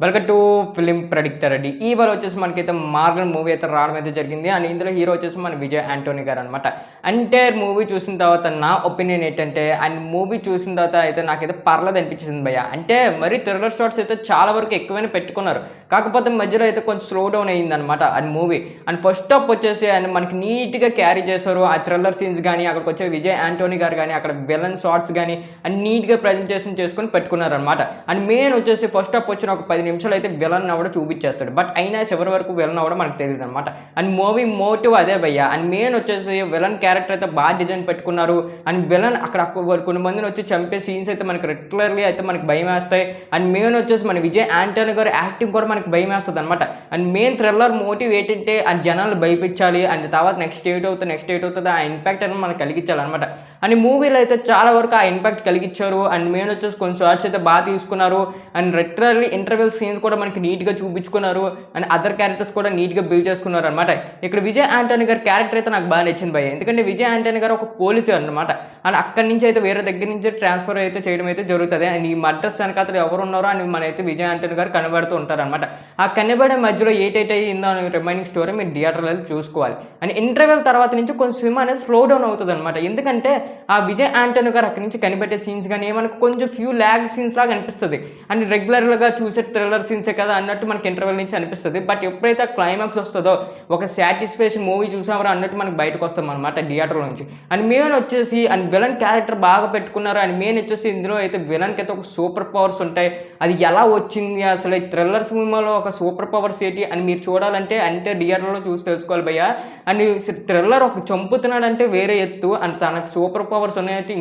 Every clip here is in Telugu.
వెల్కమ్ టు ఫిలిం ప్రెడిక్టర్ అండి. ఇవాళ వచ్చేసి మనకైతే మార్గన్ మూవీ అయితే రావడం అయితే జరిగింది. అండ్ ఇందులో హీరో వచ్చేసి మన విజయ్ యాంటోనీ గారు అనమాట. ఎంటైర్ మూవీ చూసిన తర్వాత నా ఒపీనియన్ ఏంటంటే, అండ్ మూవీ చూసిన తర్వాత అయితే నాకైతే పర్లేదు అనిపించింది భయ్య. అంటే మరి థ్రిల్లర్ షాట్స్ అయితే చాలా వరకు ఎక్కువైనా పెట్టుకున్నారు. కాకపోతే మధ్యలో అయితే కొంచెం స్లో డౌన్ అయ్యిందనమాట and movie. And first half వచ్చేసి అండ్ మనకి నీట్గా క్యారీ చేశారు. ఆ థ్రిల్లర్ సీన్స్ కానీ, అక్కడికి వచ్చే విజయ్ యాంటోనీ గారు కానీ, అక్కడ విలన్ షాట్స్ కానీ అండ్ నీట్గా ప్రజెంటేషన్ చేసుకొని పెట్టుకున్నారనమాట. అండ్ మెయిన్ వచ్చేసి ఫస్ట్ హాఫ్ వచ్చిన ఒక 10 నిమిషాలు అయితే విలన్ అవ్వడం చూపించేస్తాడు. బట్ అయినా చివరి వరకు విలన్ అవ్వడం మనకు తెలియదు అనమాట. అండ్ మూవీ మోటివ్ అదే భయ్య. అండ్ మెయిన్ వచ్చేసి విలన్ క్యారెక్టర్ అయితే బాగా డిజైన్ పెట్టుకున్నారు. అండ్ విలన్ అక్కడ కొన్ని మందిని వచ్చి చంపే సీన్స్ అయితే మనకి రెగ్యులర్లీ అయితే మనకి భయం వేస్తాయి. అండ్ మెయిన్ వచ్చేసి మన విజయ్ యాంటోనీ గారు యాక్టింగ్ కూడా మనకి భయం వేస్తుంది అనమాట. అండ్ మెయిన్ థ్రిల్లర్ మోటివ్ ఏంటంటే ఆ జనాలు భయపించాలి. అండ్ తర్వాత నెక్స్ట్ ఏట్ అవుతుంది ఆ ఇంపాక్ట్ అనేది మనకు కలిగించాలన్నమాట. అండ్ మూవీలో అయితే చాలా వరకు ఆ ఇంపాక్ట్ కలిగించారు. అండ్ మెయిన్ వచ్చేసి కొన్ని షార్ట్స్ అయితే బాగా తీసుకున్నారు. అండ్ రెగ్యులర్లీ ఇంటర్వెల్ సీన్స్ కూడా మనకి నీట్గా చూపించుకున్నారు. అండ్ అదర్ క్యారెక్టర్స్ కూడా నీట్గా బిల్డ్ చేసుకున్నారు అనమాట. ఇక్కడ విజయ్ యాంటోనీ గారి క్యారెక్టర్ అయితే నాకు బాగా నచ్చింది భయ్య. ఎందుకంటే విజయ్ యాంటోనీ గారు ఒక పోలీసు అనమాట. అండ్ అక్కడి నుంచి అయితే వేరే దగ్గర నుంచి ట్రాన్స్ఫర్ అయితే చేయడం అయితే జరుగుతుంది. అండ్ ఈ మర్డర్స్ వెనకాతలు ఎవరు ఉన్నారో అని మనైతే విజయ్ యాంటోనీ గారు కనబడుతూ ఉంటారనమాట. ఆ కనబడే మధ్యలో ఏటైతే అయిందో అని రిమైనింగ్ స్టోరీ మీరు థియేటర్లో చూసుకోవాలి. అండ్ ఇంటర్వెల్ తర్వాత నుంచి కొంచెం సినిమా అనేది స్లో డౌన్ అవుతుంది అనమాట. ఎందుకంటే ఆ విజయ్ యాంటోనీ గారు అక్కడి నుంచి కనిపెట్టే సీన్స్ కానీ మనకు కొంచెం ఫ్యూ ల్యాగ్ సీన్స్ లాగా అనిపిస్తుంది. అండ్ రెగ్యులర్గా చూసే థ్రిల్లర్ సీన్సే కదా అన్నట్టు మనకి ఇంటర్వెల్ నుంచి అనిపిస్తుంది. బట్ ఎప్పుడైతే క్లైమాక్స్ వస్తుందో ఒక సాటిస్ఫాక్షన్ మూవీ చూసామరా అన్నట్టు మనకి బయటకు వస్తాం అనమాట థియేటర్ నుంచి. అండ్ మెయిన్ వచ్చేసి అండ్ విలన్ క్యారెక్టర్ బాగా పెట్టుకున్నారు. అండ్ మెయిన్ వచ్చేసి ఇందులో అయితే విలన్కి అయితే ఒక సూపర్ పవర్స్ ఉంటాయి. అది ఎలా వచ్చింది అసలు ఈ థ్రిల్లర్ సినిమాలో ఒక సూపర్ పవర్స్ ఏంటి అని మీరు చూడాలంటే అంటే థియేటర్లో చూసి తెలుసుకోవాలి భయ్య. అండ్ థ్రిల్లర్ ఒక చంపుతున్నాడంటే వేరే ఎత్తు. అండ్ తనకు సూపర్ పవర్స్ ఉన్నాయంటే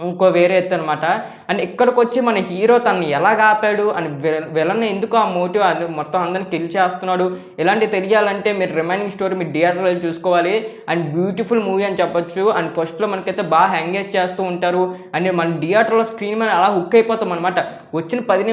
ఇంకో వేరే ఎత్తు అనమాట. అండ్ ఇక్కడికి వచ్చి మన హీరో తనని ఎలా ఆపాడు అని విలన్ ఎందుకు ఆ మోటివ్ అది మొత్తం అందరిని కిల్ చేస్తున్నాడు ఇలాంటివి తెలియాలంటే మీరు రిమైనింగ్ స్టోరీ మీరు థియేటర్లో చూసుకోవాలి. అండ్ బ్యూటిఫుల్ మూవీ అని చెప్పొచ్చు. అండ్ ఫస్ట్లో మనకైతే బాగా ఎంగేజ్ చేస్తూ ఉంటారు. అండ్ మన థియేటర్లో స్క్రీన్ మీద అలా హుక్ అయిపోతాం అనమాట. వచ్చిన 10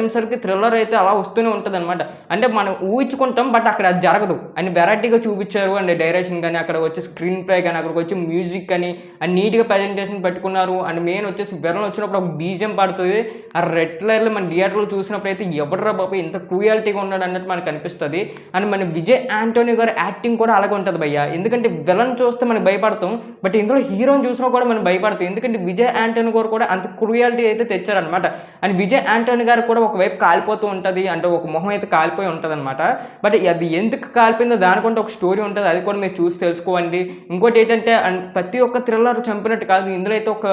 నిమిషాలకి థ్రిల్లర్ అయితే అలా వస్తూనే ఉంటుంది అనమాట. అంటే మనం ఊహించుకుంటాం బట్ అక్కడ అది జరగదు. అండ్ వెరైటీగా చూపించారు. అండ్ డైరెక్షన్ కానీ అక్కడ వచ్చి స్క్రీన్ ప్లే కానీ అక్కడికి వచ్చి మ్యూజిక్ కానీ అండ్ నీట్గా ప్రజెంటేషన్ పెట్టుకున్నారు. అండ్ మెయిన్ వచ్చేసి విలన్ వచ్చినప్పుడు ఒక బీజియం పడుతుంది. ఆ రెగ్యులర్లో మన థియేటర్లో చూసినప్పుడు అయితే ఎవడరా బాబు ఇంత క్రూయాలిటీగా ఉన్నాడు అన్నట్టు మనకు అనిపిస్తుంది. అండ్ మన విజయ్ యాంటోనీ గారు యాక్టింగ్ కూడా అలాగే ఉంటుంది భయ్య. ఎందుకంటే విలన్ చూస్తే మనం భయపడతాం బట్ ఇందులో హీరోని చూసినా కూడా మనం భయపడతాం. ఎందుకంటే విజయ్ యాంటోనీ గారు కూడా అంత క్రూయాలిటీ అయితే తెచ్చారనమాట. అండ్ విజయ్ యాంటోనీ గారు కూడా ఒకవైపు కాలిపోతూ ఉంటుంది. అంటే ఒక మొహం అయితే కాలిపోయి ఉంటుంది అనమాట. బట్ అది ఎందుకు కాలిపోయిందో దానికంటే ఒక స్టోరీ ఉంటుంది. అది కూడా మీరు చూసి తెలుసుకోండి. ఇంకోటి ఏంటంటే ప్రతి ఒక్క థ్రిల్లర్ చంపినట్టు కాదు. ఇందులో అయితే ఒక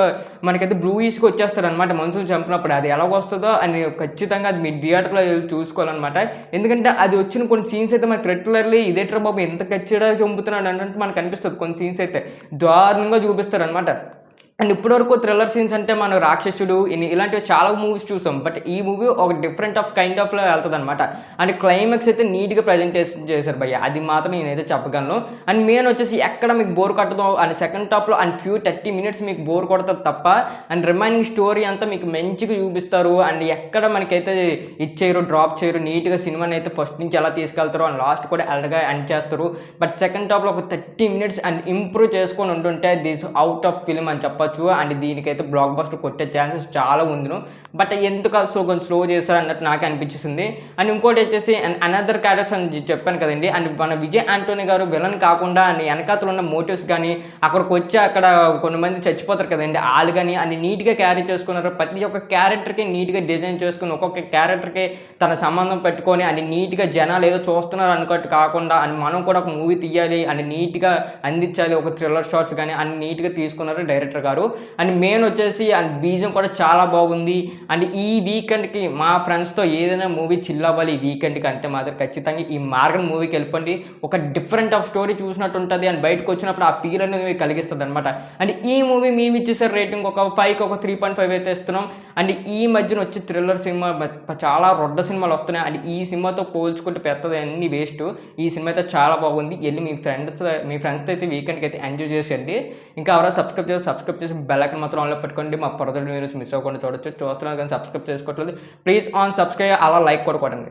మనకైతే బ్లూయిష్కి వచ్చేస్తారు అనమాట మనుషులు చంపినప్పుడు. అది ఎలా వస్తుందో అని ఖచ్చితంగా అది మీ థియేటర్లో చూసుకోవాలన్నమాట. ఎందుకంటే అది వచ్చిన కొన్ని సీన్స్ అయితే మనకి రెగ్యులర్లీ ఇదేట్రా బాబు ఎంత ఖచ్చితంగా చంపుతున్నాడు అన్నట్టు మనకు అనిపిస్తుంది. కొన్ని సీన్స్ అయితే దారుణంగా చూపిస్తారు అనమాట. అండ్ ఇప్పటివరకు థ్రిల్లర్ సీన్స్ అంటే మనం రాక్షసుడు ఇలాంటివి చాలా మూవీస్ చూసాం. బట్ ఈ మూవీ ఒక డిఫరెంట్ ఆఫ్ కైండ్ ఆఫ్లో వెళ్తుంది అనమాట. అండ్ క్లైమాక్స్ అయితే నీట్గా ప్రజెంటేషన్ చేశారు భయ్య. అది మాత్రం నేనైతే చెప్పగలను. అండ్ మెయిన్ వచ్చేసి ఎక్కడ మీకు బోర్ కొట్టదో అండ్ సెకండ్ టాప్లో అండ్ ఫ్యూ 30 minutes మీకు బోర్ కొడుతుంది తప్ప అండ్ రిమైనింగ్ స్టోరీ అంతా మీకు మంచిగా చూపిస్తారు. అండ్ ఎక్కడ మనకైతే ఇచ్చేయరు డ్రాప్ చేయరు. నీట్గా సినిమాని అయితే ఫస్ట్ నుంచి ఎలా తీసుకెళ్తారో అండ్ లాస్ట్ కూడా ఎలాగా ఎండ్ చేస్తారు. బట్ సెకండ్ టాప్లో ఒక 30 minutes అండ్ ఇంప్రూవ్ చేసుకొని ఉంటుంటే దిస్ అవుట్ ఆఫ్ ఫిల్మ్ అని చెప్పచ్చు. అండ్ దీనికైతే బ్లాక్ బస్టర్ కొట్టే ఛాన్సెస్ చాలా ఉందిను. బట్ ఎందుకు కొంచెం స్లో చేస్తారు అన్నట్టు నాకు అనిపించింది. అండ్ ఇంకోటి వచ్చేసి అనదర్ క్యారెక్టర్స్ అని చెప్పాను కదండి. అండ్ మన విజయ్ యాంటోనీ గారు విలన్ కాకుండా అండ్ వెనకాతలు ఉన్న మోటివ్స్ కానీ అక్కడికి వచ్చి అక్కడ కొంతమంది చచ్చిపోతారు కదండి వాళ్ళు కానీ అన్ని నీట్గా క్యారీ చేసుకున్నారు. ప్రతి ఒక్క క్యారెక్టర్కి నీట్గా డిజైన్ చేసుకుని ఒక్కొక్క క్యారెక్టర్కి తన సంబంధం పెట్టుకొని అని నీట్గా జనాలు ఏదో చూస్తున్నారు అనుకోటి కాకుండా అని మనం కూడా ఒక మూవీ తీయాలి అని నీట్గా అందించాలి. ఒక థ్రిల్లర్ షాట్స్ కానీ అన్ని నీట్గా తీసుకున్నారు డైరెక్టర్ గారు. అండ్ మెయిన్ వచ్చేసి అండ్ బీజం కూడా చాలా బాగుంది. అండ్ ఈ వీకెండ్కి మా ఫ్రెండ్స్తో ఏదైనా మూవీ చిల్ అవ్వాలి ఈ వీకెండ్కి అంటే మాత్రం ఖచ్చితంగా ఈ మార్గన్ మూవీకి వెళ్ళిపోండి. ఒక డిఫరెంట్ ఆఫ్ స్టోరీ చూసినట్టు ఉంటుంది. అండ్ బయటకు వచ్చినప్పుడు ఆ ఫీల్ అనేది కలిగిస్తుంది అనమాట. అండ్ ఈ మూవీ మేము ఇచ్చేసారు రేటింగ్ ఒక 5కి ఒక 3.5 అయితే ఇస్తున్నాం. అండ్ ఈ మధ్యన వచ్చి థ్రిల్లర్ సినిమా చాలా రొడ్డ సినిమాలు వస్తున్నాయి. అండ్ ఈ సినిమాతో పోల్చుకుంటే పెద్దది అన్ని వేస్ట్. ఈ సినిమా అయితే చాలా బాగుంది. వెళ్ళి మీ ఫ్రెండ్స్తో అయితే వీకెండ్కి అయితే ఎంజాయ్ చేసేయండి. ఇంకా ఎవరైనా సబ్స్క్రైబ్ చేసి బెల్ ఐకాన్ మాత్రం ఆన్లో పెట్టుకోండి. మా ఫర్దర్ వీడియోస్ మిస్ అవ్వకుండా చూస్తున్నారు కానీ సబ్స్క్రైబ్ చేసుకోవట్లేదు. ప్లీజ్ ఆన్ సబ్స్క్రైబ్ అలా లైక్ కూడా కొట్టండి.